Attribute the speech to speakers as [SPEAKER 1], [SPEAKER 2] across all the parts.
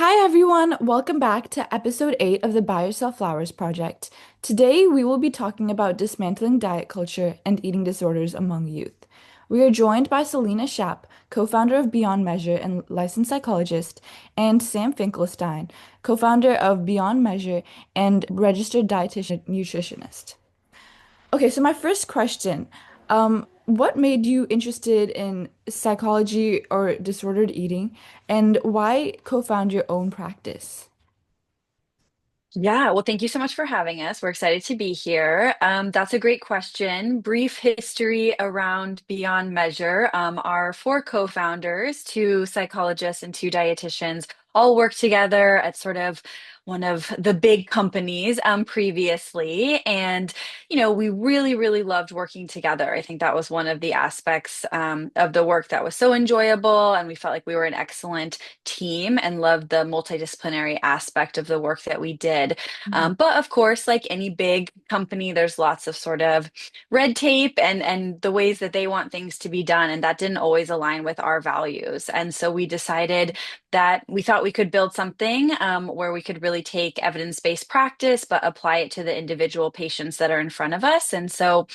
[SPEAKER 1] Hi everyone, welcome back to episode 8 of the Buy Yourself Flowers project. Today we will be talking about dismantling diet culture and eating disorders among youth. We are joined by Selena Schapp, co-founder of Beyond Measure and licensed psychologist, and Sam Finkelstein, co-founder of Beyond Measure and registered dietitian nutritionist. Okay, so my first question, what made you interested in psychology or disordered eating, and why co-found your own practice?
[SPEAKER 2] Yeah, well, thank you so much for having us. We're excited to be here. That's a great question. Brief history around Beyond Measure. Our four co-founders, two psychologists and two dietitians, all worked together at sort of one of the big companies previously. And, we really, really loved working together. I think that was one of the aspects of the work that was so enjoyable. And we felt like we were an excellent team and loved the multidisciplinary aspect of the work that we did.
[SPEAKER 1] Mhm.
[SPEAKER 2] But of course, like any big company, there's lots of sort of red tape and the ways that they want things to be done, and that didn't always align with our values. And so we decided that we thought we could build something where we could really take evidence-based practice, but apply it to the individual patients that are in front of us. And so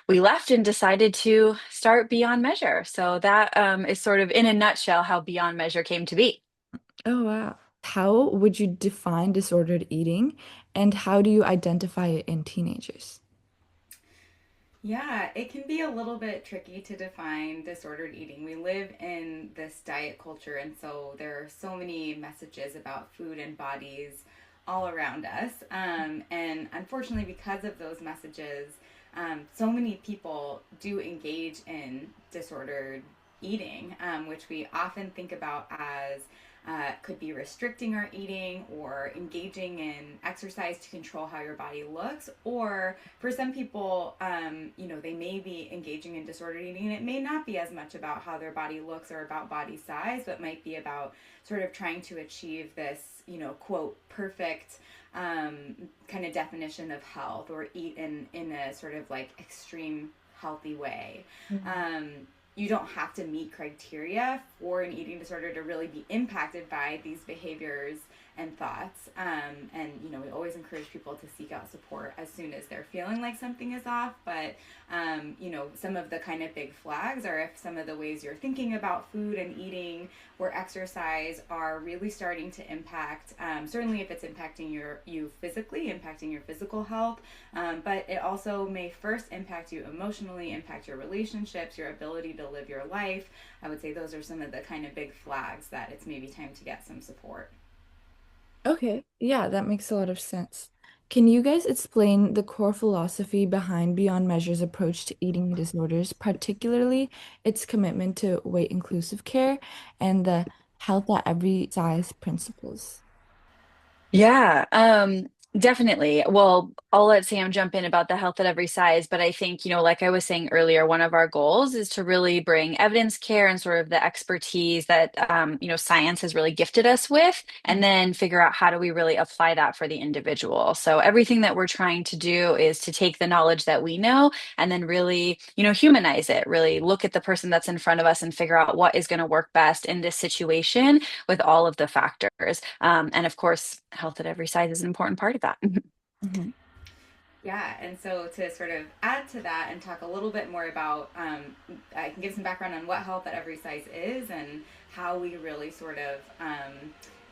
[SPEAKER 2] we left and decided to start Beyond Measure. So that is sort of in a nutshell how Beyond Measure came to be.
[SPEAKER 1] Oh, wow. How would you define disordered eating, and how do you identify it in teenagers?
[SPEAKER 3] Yeah, it can be a little bit tricky to define disordered eating. We live in this diet culture, and so there are so many messages about food and bodies all around us. And unfortunately, because of those messages, so many people do engage in disordered eating, which we often think about as could be restricting our eating or engaging in exercise to control how your body looks. Or for some people, they may be engaging in disordered eating and it may not be as much about how their body looks or about body size, but might be about sort of trying to achieve this, quote, perfect kind of definition of health or eat in a sort of like extreme healthy way.
[SPEAKER 1] Mhm.
[SPEAKER 3] You don't have to meet criteria for an eating disorder to really be impacted by these behaviors and thoughts. We always encourage people to seek out support as soon as they're feeling like something is off. But, some of the kind of big flags are if some of the ways you're thinking about food and eating or exercise are really starting to impact, certainly if it's impacting you physically, impacting your physical health, but it also may first impact you emotionally, impact your relationships, your ability to live your life. I would say those are some of the kind of big flags that it's maybe time to get some support.
[SPEAKER 1] Okay, yeah, that makes a lot of sense. Can you guys explain the core philosophy behind Beyond Measure's approach to eating disorders, particularly its commitment to weight inclusive care and the health at every size principles?
[SPEAKER 2] Yeah, definitely. Well, I'll let Sam jump in about the health at every size, but I think, like I was saying earlier, one of our goals is to really bring evidence care and sort of the expertise that, science has really gifted us with, and then figure out how do we really apply that for the individual. So everything that we're trying to do is to take the knowledge that we know and then really, humanize it, really look at the person that's in front of us and figure out what is going to work best in this situation with all of the factors. And of course, health at every size is an important part of that.
[SPEAKER 1] Mhm.
[SPEAKER 3] Yeah, and so to sort of add to that and talk a little bit more about, I can give some background on what health at every size is and how we really sort of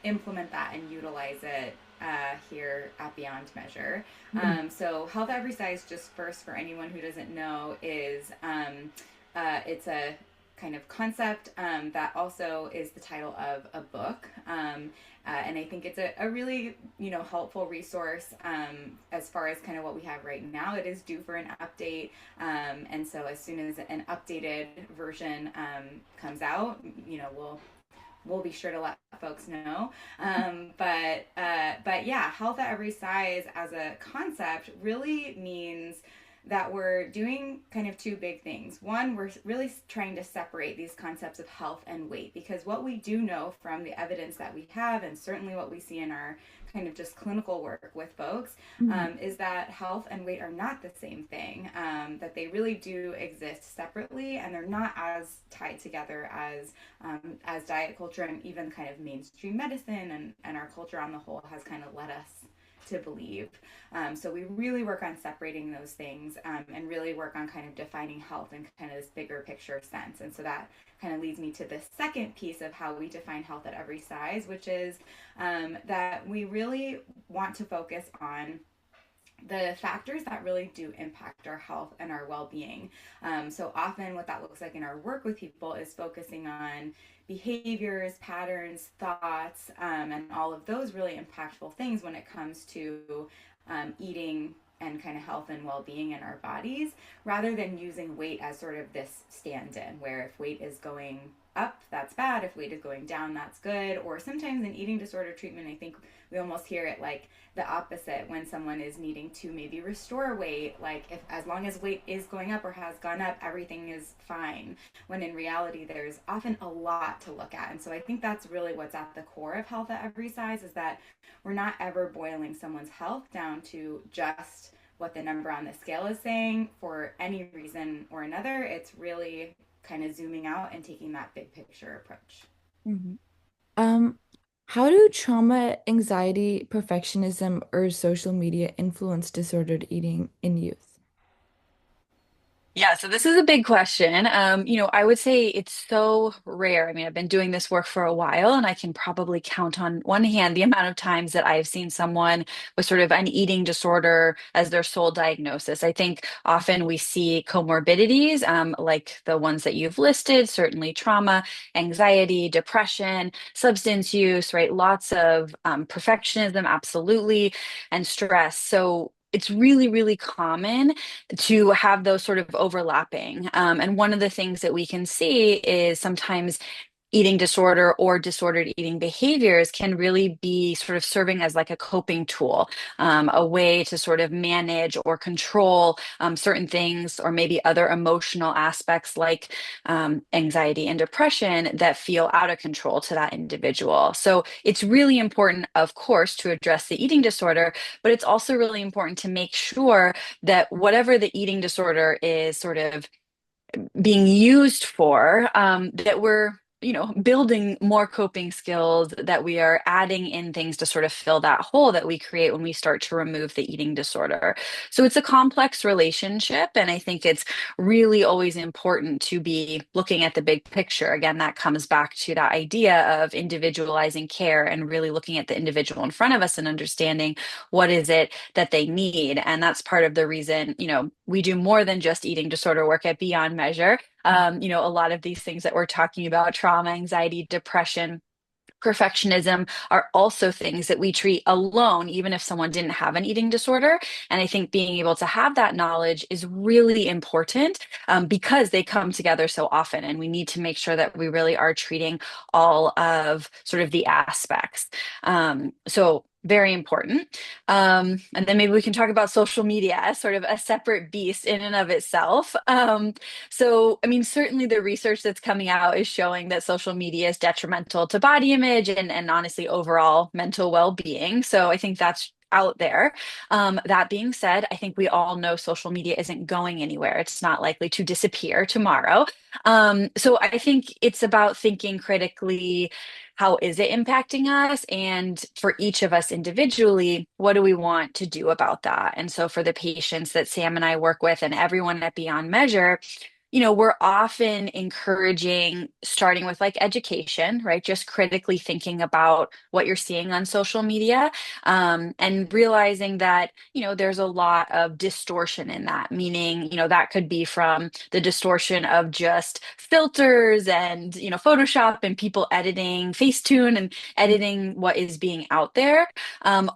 [SPEAKER 3] implement that and utilize it here at Beyond Measure. So, health at every size, just first for anyone who doesn't know, is it's a kind of concept that also is the title of a book. And I think it's a really helpful resource as far as kind of what we have right now. It is due for an update, and so as soon as an updated version comes out, we'll be sure to let folks know. But yeah, health at every size as a concept really means that we're doing kind of two big things. One, we're really trying to separate these concepts of health and weight, because what we do know from the evidence that we have, and certainly what we see in our kind of just clinical work with folks,
[SPEAKER 1] Mhm.
[SPEAKER 3] is that health and weight are not the same thing, that they really do exist separately, and they're not as tied together as diet culture and even kind of mainstream medicine and our culture on the whole has kind of led us to believe. So we really work on separating those things, and really work on kind of defining health in kind of this bigger picture sense. And so that kind of leads me to the second piece of how we define health at every size, which is that we really want to focus on the factors that really do impact our health and our well-being. So often what that looks like in our work with people is focusing on behaviors, patterns, thoughts, and all of those really impactful things when it comes to eating and kind of health and well-being in our bodies, rather than using weight as sort of this stand-in, where if weight is going up, that's bad. If weight is going down, that's good. Or sometimes in eating disorder treatment, I think we almost hear it like the opposite when someone is needing to maybe restore weight, like if as long as weight is going up or has gone up, everything is fine, when in reality there's often a lot to look at. And so I think that's really what's at the core of health at every size, is that we're not ever boiling someone's health down to just what the number on the scale is saying for any reason or another. It's really kind of zooming out and taking that big picture approach.
[SPEAKER 1] Mhm. Um, how do trauma, anxiety, perfectionism, or social media influence disordered eating in youth?
[SPEAKER 2] Yeah, so this is a big question. I would say it's so rare. I mean, I've been doing this work for a while, and I can probably count on one hand the amount of times that I've seen someone with sort of an eating disorder as their sole diagnosis. I think often we see comorbidities, like the ones that you've listed, certainly trauma, anxiety, depression, substance use, right? Lots of perfectionism, absolutely, and stress. So it's really, really common to have those sort of overlapping. And one of the things that we can see is sometimes eating disorder or disordered eating behaviors can really be sort of serving as like a coping tool, a way to sort of manage or control certain things, or maybe other emotional aspects like anxiety and depression that feel out of control to that individual. So it's really important, of course, to address the eating disorder, but it's also really important to make sure that whatever the eating disorder is sort of being used for, that we're building more coping skills, that we are adding in things to sort of fill that hole that we create when we start to remove the eating disorder. So it's a complex relationship, and I think it's really always important to be looking at the big picture. Again, that comes back to that idea of individualizing care and really looking at the individual in front of us and understanding what is it that they need. And that's part of the reason, we do more than just eating disorder work at Beyond Measure. A lot of these things that we're talking about, trauma, anxiety, depression, perfectionism, are also things that we treat alone, even if someone didn't have an eating disorder. And I think being able to have that knowledge is really important, because they come together so often. And we need to make sure that we really are treating all of sort of the aspects. So very important. And then maybe we can talk about social media as sort of a separate beast in and of itself. I mean, certainly the research that's coming out is showing that social media is detrimental to body image and honestly overall mental well-being. So I think that's out there. That being said, I think we all know social media isn't going anywhere. It's not likely to disappear tomorrow. So I think it's about thinking critically. How is it impacting us? And for each of us individually, what do we want to do about that? And so for the patients that Sam and I work with and everyone at Beyond Measure, we're often encouraging starting with like education, right? Just critically thinking about what you're seeing on social media, and realizing that, there's a lot of distortion in that, meaning, that could be from the distortion of just filters and, Photoshop and people editing Facetune and editing what is being out there,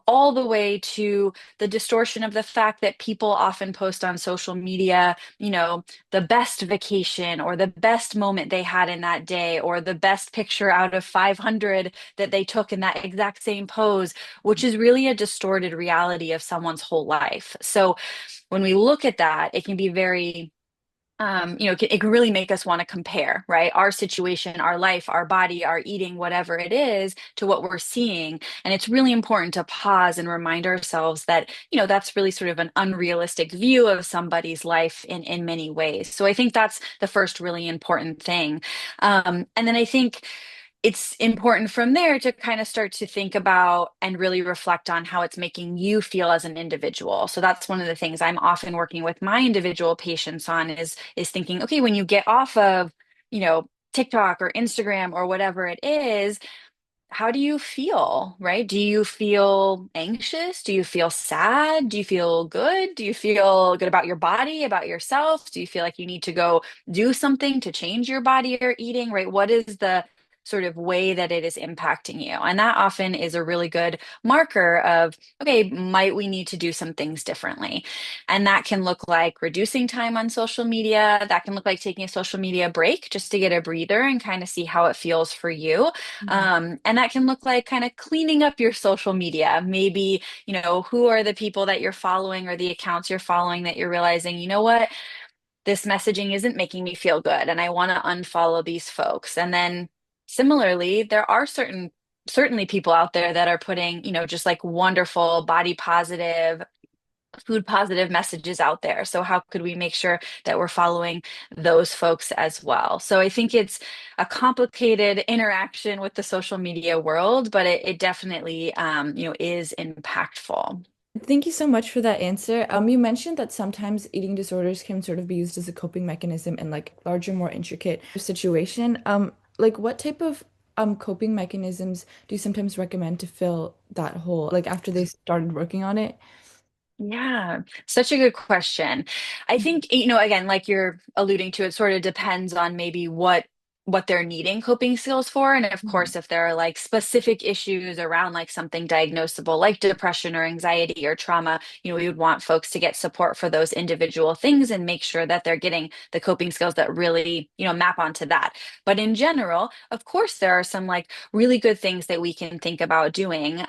[SPEAKER 2] all the way to the distortion of the fact that people often post on social media, the best vacation or the best moment they had in that day or the best picture out of 500 that they took in that exact same pose, which is really a distorted reality of someone's whole life. So when we look at that, it can be very it can really make us want to compare, right? Our situation, our life, our body, our eating, whatever it is, to what we're seeing. And it's really important to pause and remind ourselves that, that's really sort of an unrealistic view of somebody's life in many ways. So I think that's the first really important thing. And then I think it's important from there to kind of start to think about and really reflect on how it's making you feel as an individual. So that's one of the things I'm often working with my individual patients on is thinking, okay, when you get off of, TikTok or Instagram or whatever it is, how do you feel, right? Do you feel anxious? Do you feel sad? Do you feel good? Do you feel good about your body, about yourself? Do you feel like you need to go do something to change your body or eating, right? What is the sort of way that it is impacting you? And that often is a really good marker of, okay, might we need to do some things differently? And that can look like reducing time on social media. That can look like taking a social media break just to get a breather and kind of see how it feels for you.
[SPEAKER 1] Mhm.
[SPEAKER 2] And that can look like kind of cleaning up your social media. Maybe, who are the people that you're following or the accounts you're following that you're realizing, you know what, this messaging isn't making me feel good and I want to unfollow these folks. And then similarly, there are certainly people out there that are putting, just like wonderful body positive, food positive messages out there. So how could we make sure that we're following those folks as well? So I think it's a complicated interaction with the social media world, but it definitely, is impactful.
[SPEAKER 1] Thank you so much for that answer. You mentioned that sometimes eating disorders can sort of be used as a coping mechanism in like larger, more intricate situation. Like what type of coping mechanisms do you sometimes recommend to fill that hole, like after they started working on it?
[SPEAKER 2] Yeah, such a good question. I think, again, like you're alluding to, it sort of depends on maybe what they're needing coping skills for. And of
[SPEAKER 1] Mhm.
[SPEAKER 2] course, if there are like specific issues around like something diagnosable, like depression or anxiety or trauma, we would want folks to get support for those individual things and make sure that they're getting the coping skills that really, map onto that. But in general, of course, there are some like really good things that we can think about doing.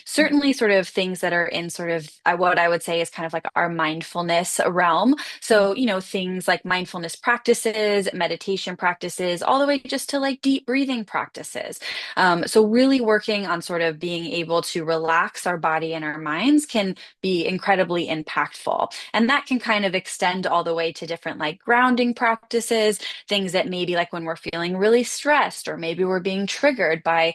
[SPEAKER 2] Certainly, sort of things that are in sort of what I would say is kind of like our mindfulness realm.
[SPEAKER 1] Mhm.
[SPEAKER 2] So, things like mindfulness practices, meditation practices, all the way just to like deep breathing practices. So, really working on sort of being able to relax our body and our minds can be incredibly impactful. And that can kind of extend all the way to different like grounding practices, things that maybe like when we're feeling really stressed, or maybe we're being triggered by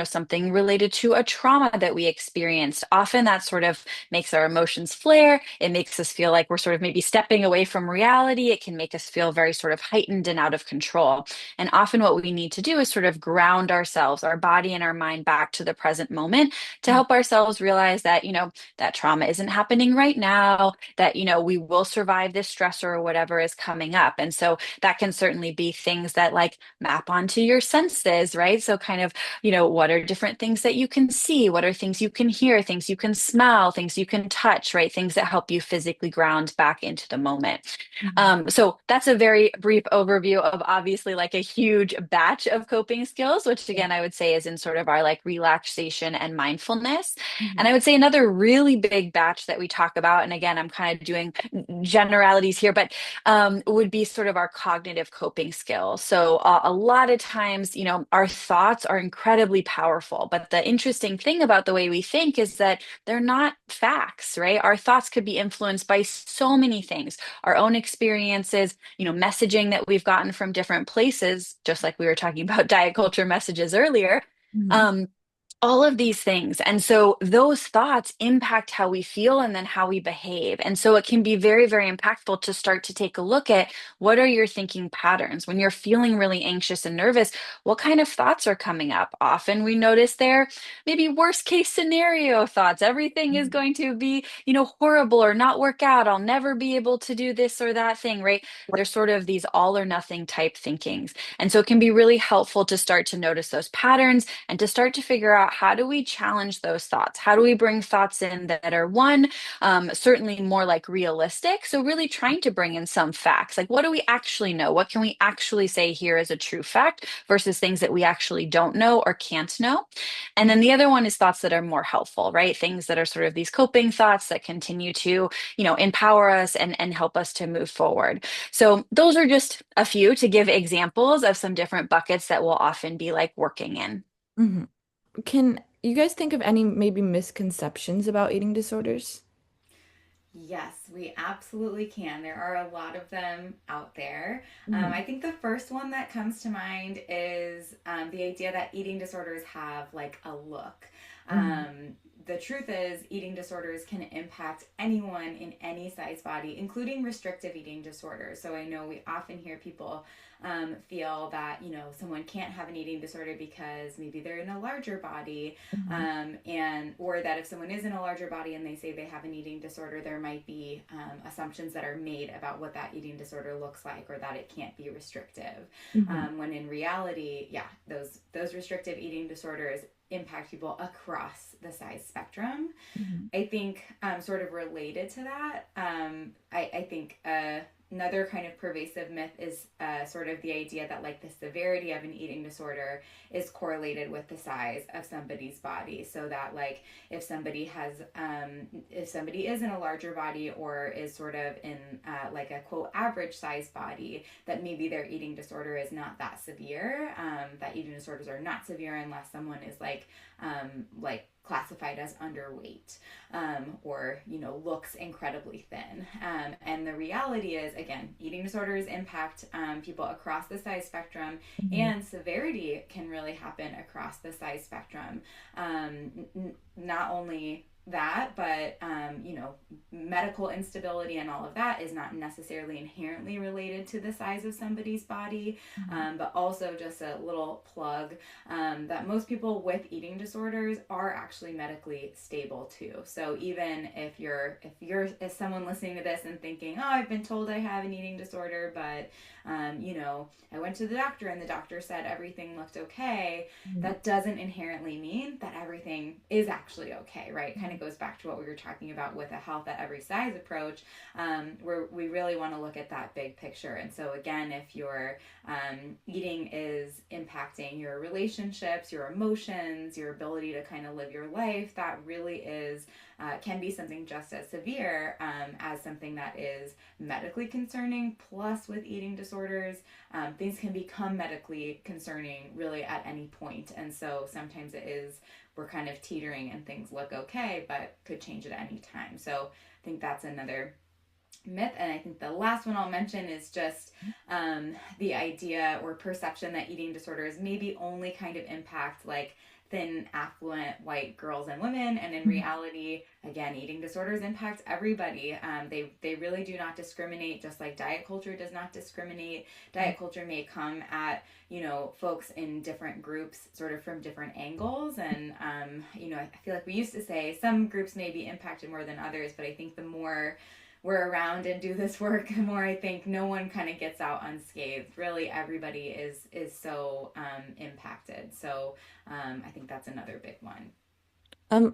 [SPEAKER 2] something related to a trauma that we experienced. Often that sort of makes our emotions flare. It makes us feel like we're sort of maybe stepping away from reality. It can make us feel very sort of heightened and out of control. And often what we need to do is sort of ground ourselves, our body and our mind back to the present moment to help ourselves realize that, that trauma isn't happening right now, that, we will survive this stressor or whatever is coming up. And so that can certainly be things that like map onto your senses, right? So kind of what are different things that you can see? What are things you can hear, things you can smell, things you can touch, right? Things that help you physically ground back into the moment.
[SPEAKER 1] Mhm.
[SPEAKER 2] So that's a very brief overview of obviously like a huge batch of coping skills, which
[SPEAKER 1] Yeah.
[SPEAKER 2] again, I would say is in sort of our like relaxation and mindfulness. And
[SPEAKER 1] Mhm.
[SPEAKER 2] I would say another really big batch that we talk about, and again, I'm kind of doing generalities here, but would be sort of our cognitive coping skills. So a lot of times, our thoughts are incredibly powerful. But the interesting thing about the way we think is that they're not facts, right? Our thoughts could be influenced by so many things, our own experiences, messaging that we've gotten from different places, just like we were talking about diet culture messages earlier.
[SPEAKER 1] Mhm.
[SPEAKER 2] Um, all of these things. And so those thoughts impact how we feel and then how we behave. And so it can be very, very impactful to start to take a look at what are your thinking patterns when you're feeling really anxious and nervous. What kind of thoughts are coming up? Often we notice there maybe worst case scenario thoughts. Everything is
[SPEAKER 1] Mhm.
[SPEAKER 2] going to be, horrible or not work out. I'll never be able to do this or that thing, right? There's sort of these all or nothing type thinkings. And so it can be really helpful to start to notice those patterns and to start to figure out about how do we challenge those thoughts? How do we bring thoughts in that are one, certainly more like realistic? So really trying to bring in some facts, like what do we actually know? What can we actually say here as a true fact versus things that we actually don't know or can't know? And then the other one is thoughts that are more helpful, right? Things that are sort of these coping thoughts that continue to, empower us and help us to move forward. So those are just a few to give examples of some different buckets that we'll often be like working in.
[SPEAKER 1] Hmm. Can you guys think of any maybe misconceptions about eating disorders?
[SPEAKER 3] Yes, we absolutely can. There are a lot of them out there.
[SPEAKER 1] Hmm.
[SPEAKER 3] I think the first one that comes to mind is the idea that eating disorders have like a look.
[SPEAKER 1] Hmm.
[SPEAKER 3] The truth is, eating disorders can impact anyone in any size body, including restrictive eating disorders. So I know we often hear people feel that someone can't have an eating disorder because maybe they're in a larger body,
[SPEAKER 1] Hmm.
[SPEAKER 3] and or that if someone is in a larger body and they say they have an eating disorder, there might be assumptions that are made about what that eating disorder looks like, or that it can't be restrictive.
[SPEAKER 1] Hmm.
[SPEAKER 3] When in reality, yeah, those restrictive eating disorders impact people across the size spectrum.
[SPEAKER 1] Hmm.
[SPEAKER 3] I think sort of related to that, I think another kind of pervasive myth is sort of the idea that like the severity of an eating disorder is correlated with the size of somebody's body. So that like if somebody is in a larger body or is sort of in like a quote average size body, that maybe their eating disorder is not that severe. That eating disorders are not severe unless someone is like classified as underweight, or looks incredibly thin. And the reality is, again, eating disorders impact people across the size spectrum,
[SPEAKER 1] Hmm.
[SPEAKER 3] and severity can really happen across the size spectrum. Not only that, but medical instability and all of that is not necessarily inherently related to the size of somebody's body. But also, just a little plug, that most people with eating disorders are actually medically stable too. So even if someone listening to this and thinking, oh, I've been told I have an eating disorder, but I went to the doctor and the doctor said everything looked okay,
[SPEAKER 1] Hmm.
[SPEAKER 3] that doesn't inherently mean that everything is actually okay, right? Kind of goes back to what we were talking about with a health at every size approach, where we really want to look at that big picture. And so, again, if your eating is impacting your relationships, your emotions, your ability to kind of live your life, that really is can be something just as severe as something that is medically concerning. Plus, with eating disorders, things can become medically concerning really at any point. And so sometimes we're kind of teetering and things look okay, but could change at any time. So I think that's another myth. And I think the last one I'll mention is just the idea or perception that eating disorders maybe only kind of impact like thin, affluent white girls and women. And in reality, again, eating disorders impact everybody. They really do not discriminate, just like diet culture does not discriminate. Diet culture may come at folks in different groups sort of from different angles. And I feel like we used to say some groups may be impacted more than others, but I think the more we're around and do this work, the more I think no one kind of gets out unscathed. Really, everybody is so impacted. So I think that's another big one.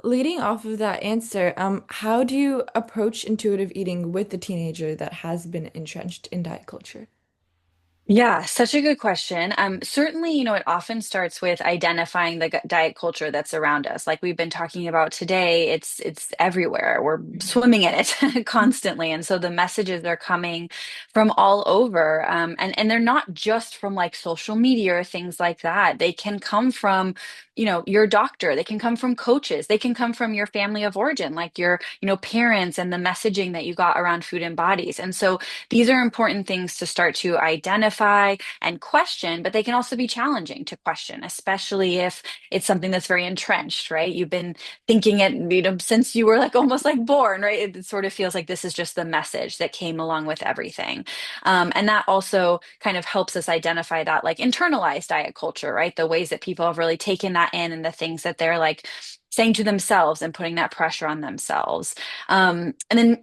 [SPEAKER 1] Leading off of that answer, how do you approach intuitive eating with a teenager that has been entrenched in diet culture?
[SPEAKER 2] Yeah, such a good question. Certainly, it often starts with identifying the diet culture that's around us. Like we've been talking about today, it's everywhere. We're swimming in it constantly, and so the messages are coming from all over. And they're not just from like social media or things like that. They can come from, your doctor. They can come from coaches. They can come from your family of origin, like your, parents and the messaging that you got around food and bodies. And so these are important things to start to identify and question, but they can also be challenging to question, especially if it's something that's very entrenched, right? You've been thinking it, since you were like almost like born, right? It sort of feels like this is just the message that came along with everything. And that also kind of helps us identify that like internalized diet culture, right? The ways that people have really taken that in and the things that they're like saying to themselves and putting that pressure on themselves. And then,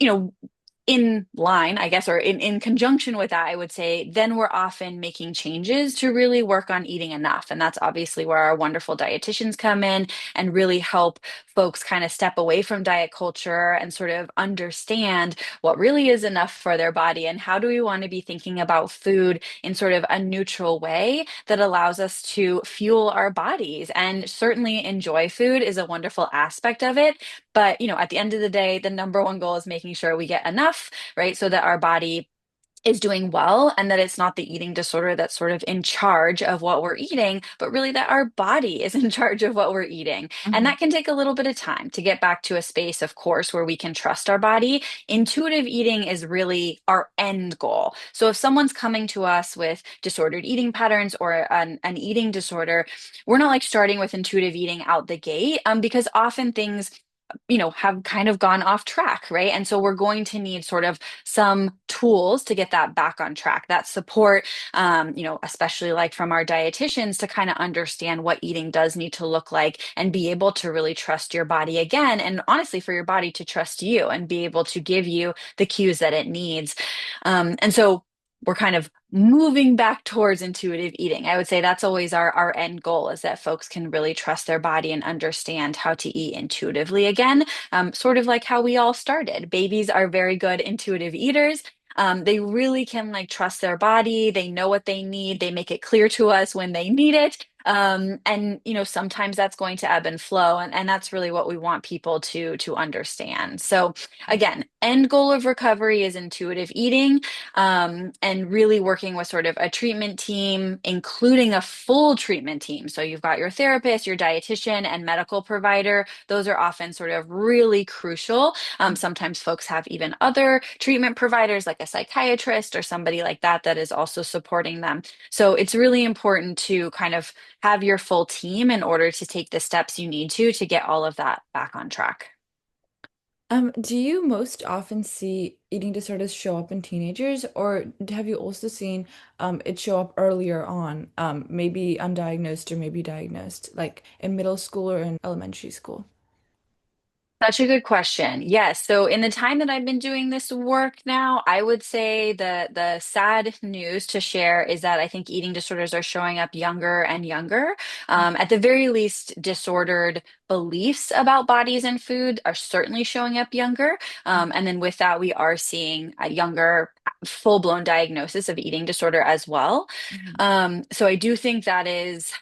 [SPEAKER 2] in line, I guess, or in conjunction with that, I would say, then we're often making changes to really work on eating enough. And that's obviously where our wonderful dietitians come in and really help folks kind of step away from diet culture and sort of understand what really is enough for their body and how do we want to be thinking about food in sort of a neutral way that allows us to fuel our bodies. And certainly enjoy food is a wonderful aspect of it. But, at the end of the day, the number one goal is making sure we get enough, right? So that our body is doing well and that it's not the eating disorder that's sort of in charge of what we're eating, but really that our body is in charge of what we're eating. And
[SPEAKER 1] Mhm.
[SPEAKER 2] that can take a little bit of time to get back to a space, of course, where we can trust our body. Intuitive eating is really our end goal. So if someone's coming to us with disordered eating patterns or an eating disorder, we're not like starting with intuitive eating out the gate, because often things have kind of gone off track, right? And so we're going to need sort of some tools to get that back on track, that support, especially like from our dietitians to kind of understand what eating does need to look like and be able to really trust your body again. And honestly, for your body to trust you and be able to give you the cues that it needs. And so we're kind of moving back towards intuitive eating. I would say that's always our end goal is that folks can really trust their body and understand how to eat intuitively again, sort of like how we all started. Babies are very good intuitive eaters. They really can like trust their body. They know what they need. They make it clear to us when they need it. And sometimes that's going to ebb and flow, and that's really what we want people to understand. So again, end goal of recovery is intuitive eating, and really working with sort of a treatment team, including a full treatment team. So you've got your therapist, your dietitian, and medical provider. Those are often sort of really crucial. Sometimes folks have even other treatment providers, like a psychiatrist or somebody like that, that is also supporting them. So it's really important to kind of have your full team in order to take the steps you need to get all of that back on track.
[SPEAKER 1] Do you most often see eating disorders show up in teenagers, or have you also seen it show up earlier on, maybe undiagnosed or maybe diagnosed, like in middle school or in elementary school?
[SPEAKER 2] Such a good question. Yes. So in the time that I've been doing this work now, I would say the sad news to share is that I think eating disorders are showing up younger and younger. At the very least, disordered beliefs about bodies and food are certainly showing up younger. And then with that, we are seeing a younger, full-blown diagnosis of eating disorder as well.
[SPEAKER 1] Mhm.
[SPEAKER 2] So I do think that is.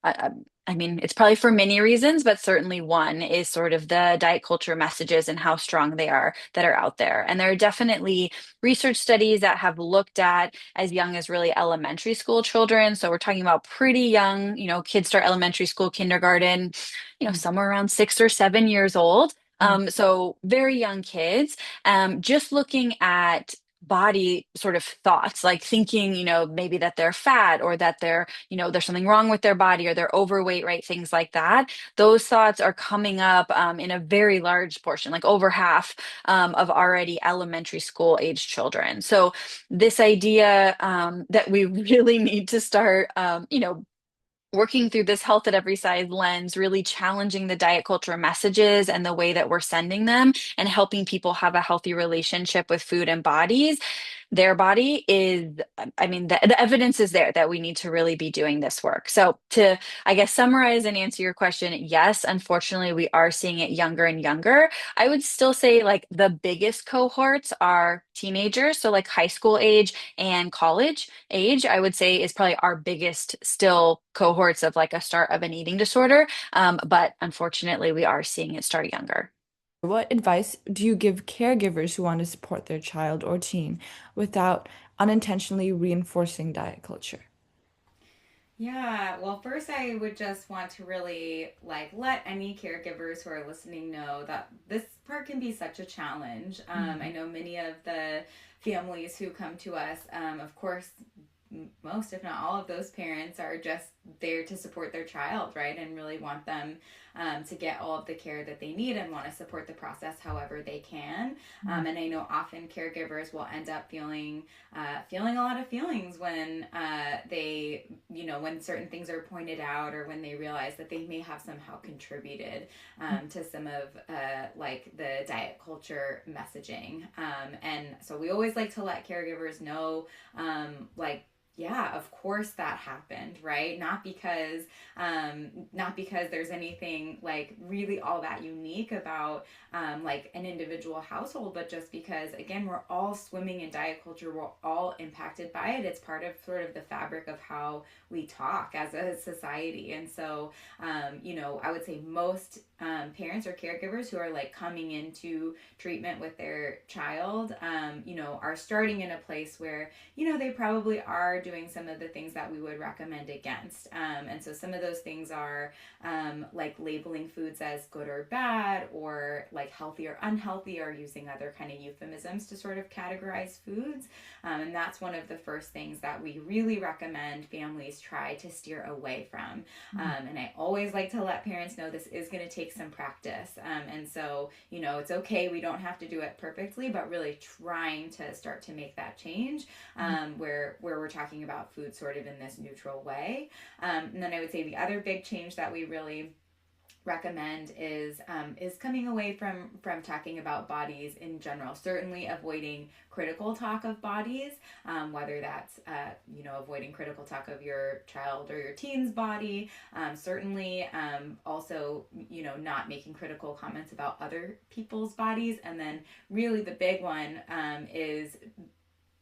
[SPEAKER 2] I, I mean, it's probably for many reasons, but certainly one is sort of the diet culture messages and how strong they are that are out there. And there are definitely research studies that have looked at as young as really elementary school children. So we're talking about pretty young, kids start elementary school, kindergarten, somewhere around 6 or 7 years old.
[SPEAKER 1] Mhm.
[SPEAKER 2] So very young kids, just looking at body sort of thoughts, like thinking, maybe that they're fat or that there's something wrong with their body or they're overweight, right? Things like that. Those thoughts are coming up in a very large portion, like over half of already elementary school age children. So this idea that we really need to start, working through this health at every size lens, really challenging the diet culture messages and the way that we're sending them, and helping people have a healthy relationship with food and bodies. Their body is, I mean, the evidence is there that we need to really be doing this work. So, to, I guess, summarize and answer your question, yes, unfortunately, we are seeing it younger and younger. I would still say, like, the biggest cohorts are teenagers, so like high school age and college age, I would say is probably our biggest still cohorts of like a start of an eating disorder. But unfortunately, we are seeing it start younger.
[SPEAKER 1] What advice do you give caregivers who want to support their child or teen without unintentionally reinforcing diet culture?
[SPEAKER 3] Yeah, well, first I would just want to really like let any caregivers who are listening know that this part can be such a challenge. I
[SPEAKER 1] Mhm.
[SPEAKER 3] know many of the families who come to us, of course, most, if not all, of those parents are just there to support their child, right? And really want them to get all of the care that they need and want to support the process however they can. And I know often caregivers will end up feeling a lot of feelings when they, when certain things are pointed out or when they realize that they may have somehow contributed to some of like the diet culture messaging. And so we always like to let caregivers know, like, yeah, of course that happened, right? Not because there's anything like really all that unique about like an individual household, but just because again we're all swimming in diet culture, we're all impacted by it. It's part of sort of the fabric of how we talk as a society, and so I would say most parents or caregivers who are like coming into treatment with their child, are starting in a place where they probably are doing some of the things that we would recommend against. And so some of those things are like labeling foods as good or bad, or like healthy or unhealthy, or using other kind of euphemisms to sort of categorize foods. And that's one of the first things that we really recommend families try to steer away from. And I always like to let parents know this is going to take some practice. And so, it's okay. We don't have to do it perfectly, but really trying to start to make that change, where we're talking about food sort of in this neutral way. And then I would say the other big change that we really recommend is coming away from talking about bodies in general. Certainly avoiding critical talk of bodies, whether that's avoiding critical talk of your child or your teen's body. Certainly also not making critical comments about other people's bodies, and then really the big one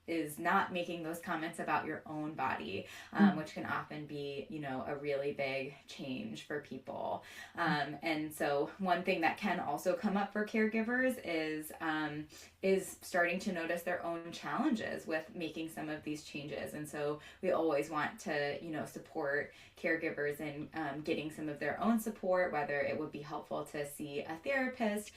[SPEAKER 3] is not making those comments about your own body, which can often be, a really big change for people. And so one thing that can also come up for caregivers is starting to notice their own challenges with making some of these changes. And so we always want to, support caregivers in getting some of their own support, whether it would be helpful to see a therapist,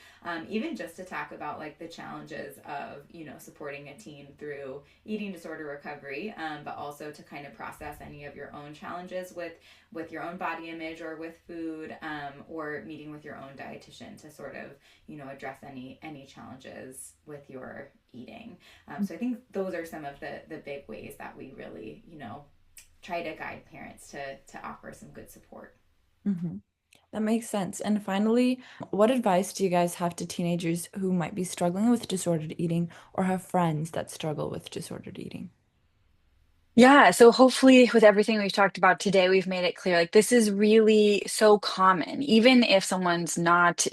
[SPEAKER 3] even just to talk about like the challenges of, supporting a teen through eating disorder recovery, but also to kind of process any of your own challenges with your own body image or with food, or meeting with your own dietitian to sort of address any challenges with your eating. So I think those are some of the big ways that we really try to guide parents to offer some good support.
[SPEAKER 1] Mm-hmm. That makes sense. And finally, what advice do you guys have to teenagers who might be struggling with disordered eating or have friends that struggle with disordered eating?
[SPEAKER 2] Yeah, so hopefully with everything we've talked about today, we've made it clear like this is really so common. Even if someone's not,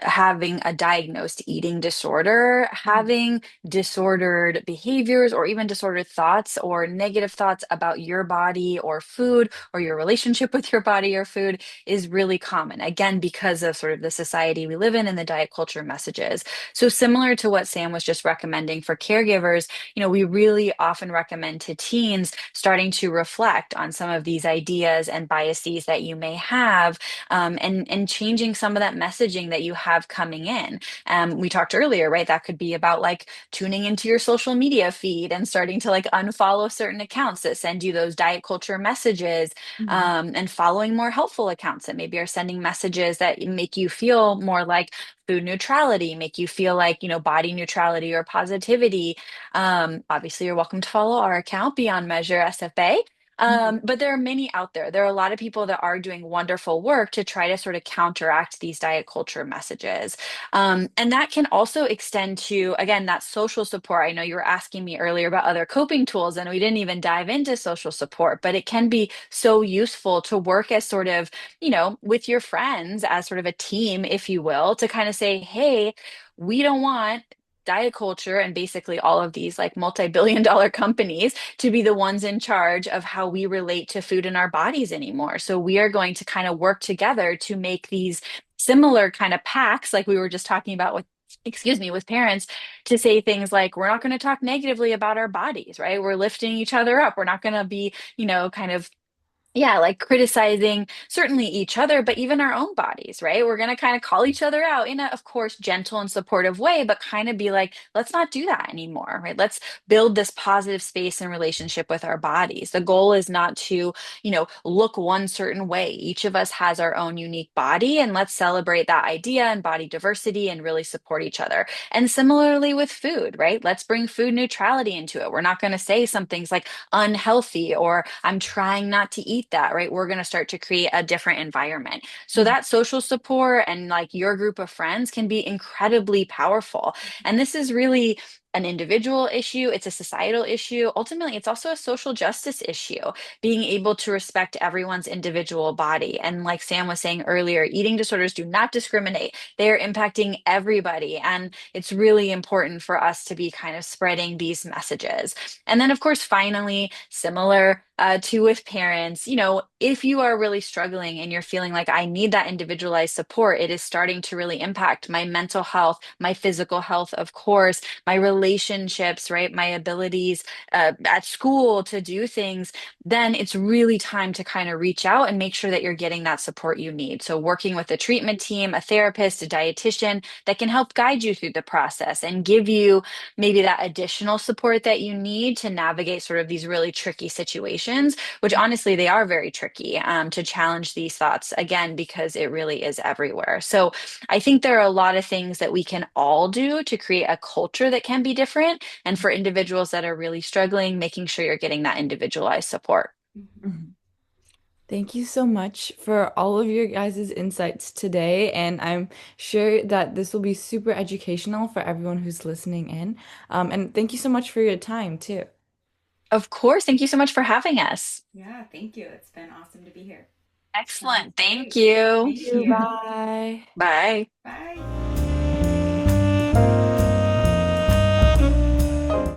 [SPEAKER 2] having a diagnosed eating disorder, having disordered behaviors or even disordered thoughts or negative thoughts about your body or food or your relationship with your body or food is really common. Again, because of sort of the society we live in and the diet culture messages. So, similar to what Sam was just recommending for caregivers, we really often recommend to teens starting to reflect on some of these ideas and biases that you may have, and changing some of that messaging that you have coming in. We talked earlier, right? That could be about like tuning into your social media feed and starting to like unfollow certain accounts that send you those diet culture messages,
[SPEAKER 1] Mhm.
[SPEAKER 2] and following more helpful accounts that maybe are sending messages that make you feel more like food neutrality, make you feel like, body neutrality or positivity. Obviously, you're welcome to follow our account, Beyond Measure SFA.
[SPEAKER 1] Mhm.
[SPEAKER 2] But there are many out there. There are a lot of people that are doing wonderful work to try to sort of counteract these diet culture messages. And that can also extend to, again, that social support. I know you were asking me earlier about other coping tools, and we didn't even dive into social support, but it can be so useful to work as sort of, with your friends as sort of a team, if you will, to kind of say, hey, we don't want diet culture and basically all of these like multi-billion dollar companies to be the ones in charge of how we relate to food in our bodies anymore. So we are going to kind of work together to make these similar kind of pacts, like we were just talking about with, excuse me, with parents, to say things like, we're not going to talk negatively about our bodies, right? We're lifting each other up. We're not going to be, kind of yeah, like criticizing certainly each other, but even our own bodies, right? We're going to kind of call each other out in a, of course, gentle and supportive way, but kind of be like, let's not do that anymore, right? Let's build this positive space and relationship with our bodies. The goal is not to, look one certain way. Each of us has our own unique body, and let's celebrate that idea and body diversity and really support each other. And similarly with food, right? Let's bring food neutrality into it. We're not going to say some things like, unhealthy or I'm trying not to eat that, right? We're going to start to create a different environment. So
[SPEAKER 1] Mhm.
[SPEAKER 2] that social support and like your group of friends can be incredibly powerful. And this is really an individual issue, it's a societal issue. Ultimately, it's also a social justice issue, being able to respect everyone's individual body. And like Sam was saying earlier, eating disorders do not discriminate. They are impacting everybody. And it's really important for us to be kind of spreading these messages. And then, of course, finally, similar to with parents, if you are really struggling and you're feeling like I need that individualized support, it is starting to really impact my mental health, my physical health, of course, my relationships, right? My abilities at school to do things, then it's really time to kind of reach out and make sure that you're getting that support you need. So, working with a treatment team, a therapist, a dietitian that can help guide you through the process and give you maybe that additional support that you need to navigate sort of these really tricky situations, which honestly, they are very tricky to challenge these thoughts again, because it really is everywhere. So I think there are a lot of things that we can all do to create a culture that can be different. And for individuals that are really struggling, making sure you're getting that individualized support.
[SPEAKER 3] Mhm.
[SPEAKER 1] Mhm. Thank you so much for all of your guys' insights today, and I'm sure that this will be super educational for everyone who's listening in. And thank you so much for your time too.
[SPEAKER 2] Of course, thank you so much for having us.
[SPEAKER 3] Yeah, thank you. It's been awesome to be here. Sounds
[SPEAKER 2] Excellent. Thank
[SPEAKER 3] great.
[SPEAKER 2] you.
[SPEAKER 3] Thank
[SPEAKER 1] You,
[SPEAKER 3] you.
[SPEAKER 1] bye.
[SPEAKER 2] Bye.
[SPEAKER 3] Bye.